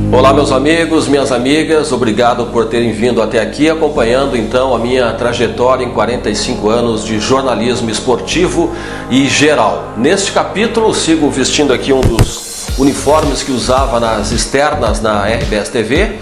Olá, meus amigos, minhas amigas, obrigado por terem vindo até aqui, acompanhando então a minha trajetória em 45 anos de jornalismo esportivo e geral. Neste capítulo, sigo vestindo aqui um dos uniformes que usava nas externas na RBS TV,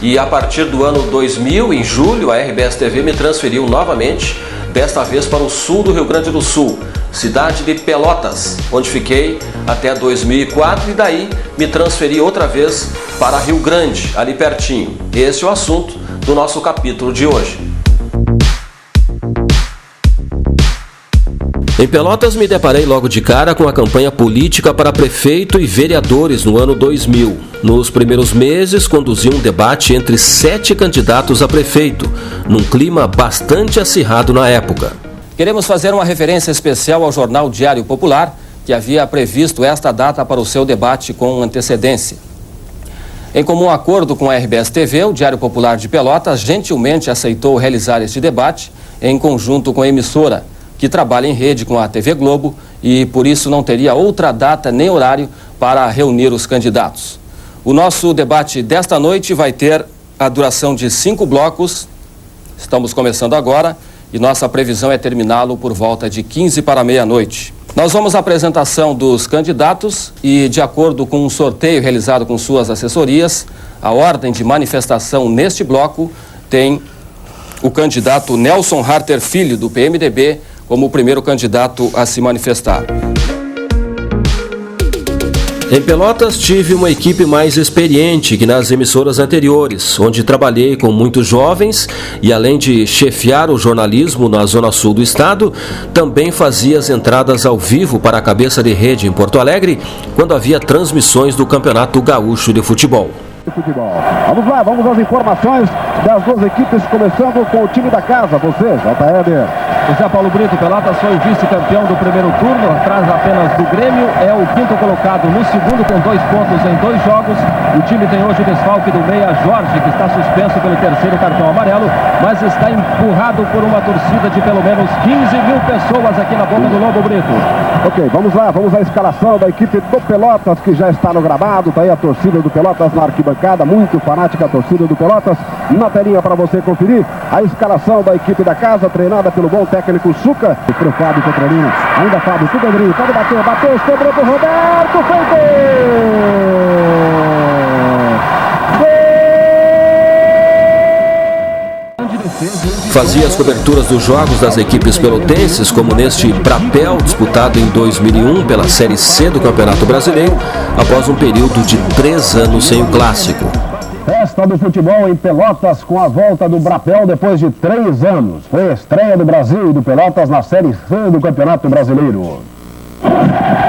e a partir do ano 2000, em julho, a RBS TV me transferiu novamente, desta vez para o sul do Rio Grande do Sul, cidade de Pelotas, onde fiquei até 2004 e daí me transferi outra vez para Rio Grande, ali pertinho. Esse é o assunto do nosso capítulo de hoje. Em Pelotas me deparei logo de cara com a campanha política para prefeito e vereadores no ano 2000. Nos primeiros meses conduzi um debate entre 7 candidatos a prefeito, num clima bastante acirrado na época. Queremos fazer uma referência especial ao jornal Diário Popular, que havia previsto esta data para o seu debate com antecedência. Em comum acordo com a RBS TV, o Diário Popular de Pelotas gentilmente aceitou realizar este debate em conjunto com a emissora, que trabalha em rede com a TV Globo e por isso não teria outra data nem horário para reunir os candidatos. O nosso debate desta noite vai ter a duração de 5 blocos. Estamos começando agora e nossa previsão é terminá-lo por volta de 15 para meia-noite. Nós vamos à apresentação dos candidatos e, de acordo com um sorteio realizado com suas assessorias, a ordem de manifestação neste bloco tem o candidato Nelson Harter Filho, do PMDB, como o primeiro candidato a se manifestar. Em Pelotas tive uma equipe mais experiente que nas emissoras anteriores, onde trabalhei com muitos jovens e além de chefiar o jornalismo na zona sul do estado, também fazia as entradas ao vivo para a cabeça de rede em Porto Alegre, quando havia transmissões do Campeonato Gaúcho de Futebol. Vamos lá, vamos às informações das duas equipes, começando com o time da casa, você, JR. José Paulo Brito, Pelotas foi o vice-campeão do primeiro turno, atrás apenas do Grêmio, é o 5º colocado no segundo com 2 pontos em 2 jogos. O time tem hoje o desfalque do meia Jorge, que está suspenso pelo 3º cartão amarelo, mas está empurrado por uma torcida de pelo menos 15 mil pessoas aqui na Boca do Lobo, Brito. Ok, vamos lá, vamos à escalação da equipe do Pelotas, que já está no gramado. Tá aí a torcida do Pelotas na arquibancada, muito fanática a torcida do Pelotas. Na telinha para você conferir a escalação da equipe da casa, treinada pelo bom técnico Suca. Pro Fábio Petrolino, ainda Fábio, tudo Pedrinho, pode bater, bateu, sobrou pro Roberto, foi gol! Fazia as coberturas dos jogos das equipes pelotenses, como neste Brapel, disputado em 2001 pela Série C do Campeonato Brasileiro, após um período de 3 anos sem o clássico. Festa do futebol em Pelotas com a volta do Brapel depois de 3 anos. Foi a estreia do Brasil e do Pelotas na Série C do Campeonato Brasileiro.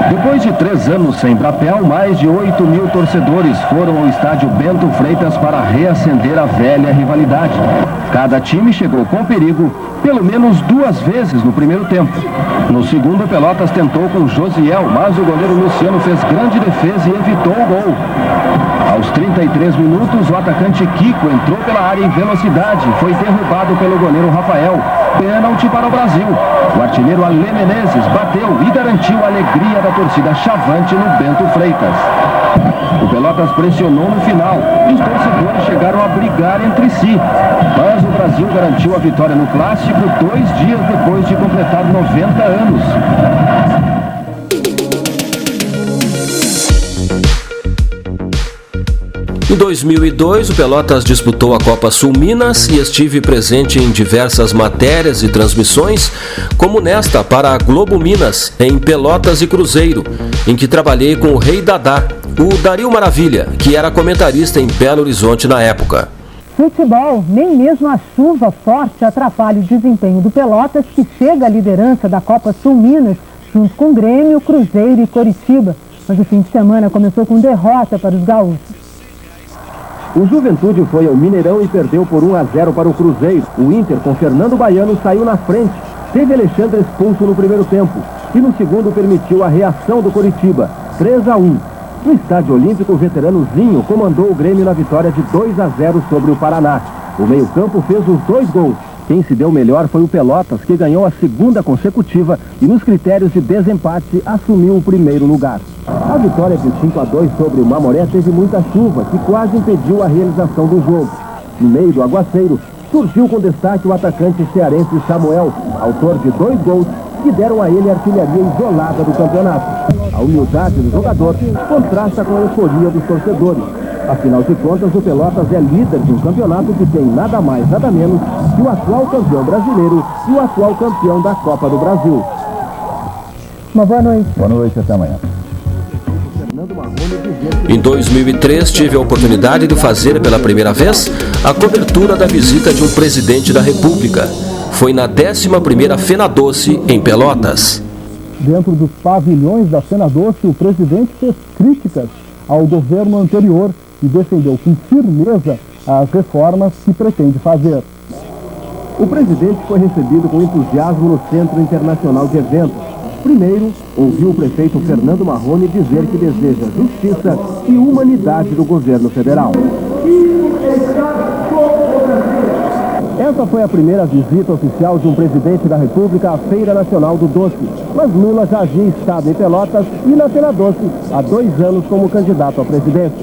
Depois de 3 anos sem Brapel, mais de 8 mil torcedores foram ao estádio Bento Freitas para reacender a velha rivalidade. Cada time chegou com perigo pelo menos 2 vezes no primeiro tempo. No segundo, Pelotas tentou com Josiel, mas o goleiro Luciano fez grande defesa e evitou o gol. Aos 33 minutos, o atacante Kiko entrou pela área em velocidade e foi derrubado pelo goleiro Rafael. Pênalti para o Brasil. O artilheiro Alê Menezes bateu e garantiu a alegria da torcida chavante no Bento Freitas. O Pelotas pressionou no final e os torcedores chegaram a brigar entre si. Mas o Brasil garantiu a vitória no clássico 2 dias depois de completar 90 anos. Em 2002, o Pelotas disputou a Copa Sul Minas e estive presente em diversas matérias e transmissões, como nesta para a Globo Minas, em Pelotas e Cruzeiro, em que trabalhei com o Rei Dadá, o Dario Maravilha, que era comentarista em Belo Horizonte na época. Futebol, nem mesmo a chuva forte atrapalha o desempenho do Pelotas, que chega à liderança da Copa Sul Minas, junto com Grêmio, Cruzeiro e Coritiba. Mas o fim de semana começou com derrota para os gaúchos. O Juventude foi ao Mineirão e perdeu por 1-0 para o Cruzeiro. O Inter, com Fernando Baiano, saiu na frente. Teve Alexandre expulso no primeiro tempo. E no segundo permitiu a reação do Coritiba, 3-1. No Estádio Olímpico, o veterano Zinho comandou o Grêmio na vitória de 2-0 sobre o Paraná. O meio-campo fez os 2 gols Quem se deu melhor foi o Pelotas, que ganhou a segunda consecutiva e nos critérios de desempate assumiu o primeiro lugar. A vitória de 5-2 sobre o Mamoré teve muita chuva, que quase impediu a realização do jogo. No meio do aguaceiro, surgiu com destaque o atacante cearense Samuel, autor de 2 gols que deram a ele a artilharia isolada do campeonato. A humildade do jogador contrasta com a euforia dos torcedores. Afinal de contas, o Pelotas é líder de um campeonato que tem nada mais, nada menos que o atual campeão brasileiro e o atual campeão da Copa do Brasil. Uma boa noite. Boa noite, até amanhã. Em 2003, tive a oportunidade de fazer pela primeira vez a cobertura da visita de um presidente da República. Foi na 11ª Fenadoce, em Pelotas. Dentro dos pavilhões da Fenadoce, o presidente fez críticas ao governo anterior e defendeu com firmeza as reformas que pretende fazer. O presidente foi recebido com entusiasmo no Centro Internacional de Eventos. Primeiro, ouviu o prefeito Fernando Marrone dizer que deseja justiça e humanidade do governo federal. Essa foi a primeira visita oficial de um presidente da República à Feira Nacional do Doce. Mas Lula já havia estado em Pelotas e na Fenadoce há 2 anos como candidato a presidente.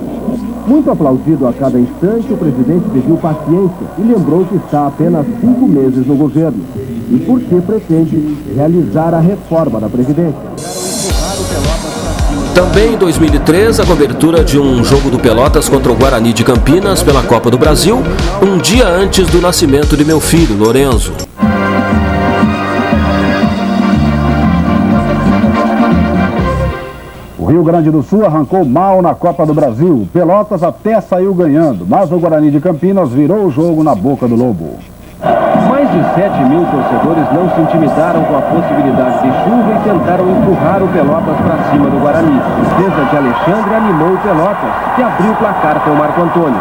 Muito aplaudido a cada instante, o presidente pediu paciência e lembrou que está há apenas 5 meses no governo e porque pretende realizar a reforma da Previdência. Também em 2003, a cobertura de um jogo do Pelotas contra o Guarani de Campinas pela Copa do Brasil, um dia antes do nascimento de meu filho, Lorenzo. O Rio Grande do Sul arrancou mal na Copa do Brasil. Pelotas até saiu ganhando, mas o Guarani de Campinas virou o jogo na boca do lobo. Mais de 7.000 torcedores não se intimidaram com a possibilidade de chuva e tentaram empurrar o Pelotas para cima do Guarani. A defesa de Alexandre animou o Pelotas, que abriu o placar com o Marco Antônio.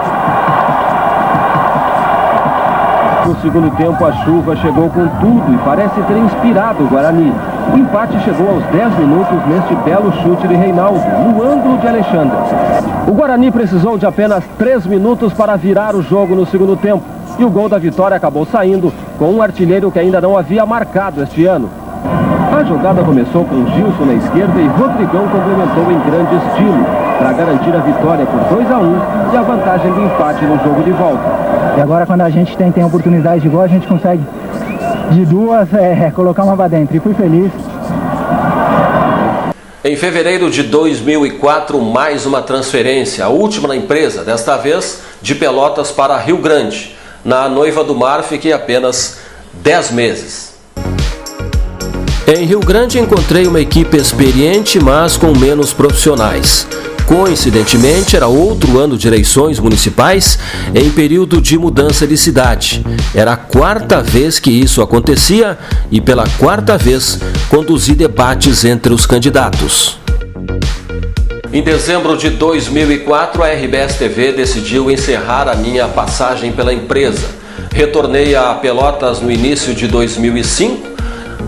No segundo tempo, a chuva chegou com tudo e parece ter inspirado o Guarani. O empate chegou aos 10 minutos neste belo chute de Reinaldo, no ângulo de Alexandre. O Guarani precisou de apenas 3 minutos para virar o jogo no segundo tempo. E o gol da vitória acabou saindo com um artilheiro que ainda não havia marcado este ano. A jogada começou com Gilson na esquerda e Rodrigão complementou em grande estilo para garantir a vitória por 2-1 e a vantagem do empate no jogo de volta. E agora, quando a gente tem oportunidade de gol, a gente consegue de 2 colocar uma para dentro. E fui feliz. Em fevereiro de 2004, mais uma transferência, a última na empresa, desta vez de Pelotas para Rio Grande. Na Noiva do Mar fiquei apenas 10 meses. Em Rio Grande encontrei uma equipe experiente, mas com menos profissionais. Coincidentemente, era outro ano de eleições municipais em período de mudança de cidade. Era a 4ª vez que isso acontecia e pela 4ª vez conduzi debates entre os candidatos. Em dezembro de 2004, a RBS TV decidiu encerrar a minha passagem pela empresa. Retornei a Pelotas no início de 2005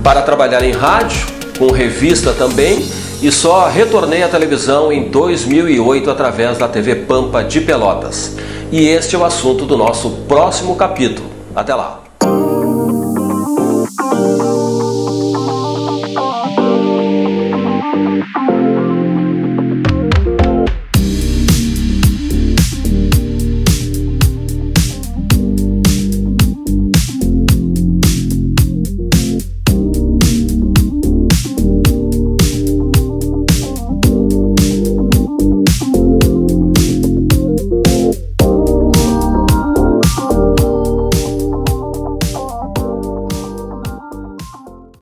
para trabalhar em rádio, com revista também, e só retornei à televisão em 2008 através da TV Pampa de Pelotas. E este é o assunto do nosso próximo capítulo. Até lá!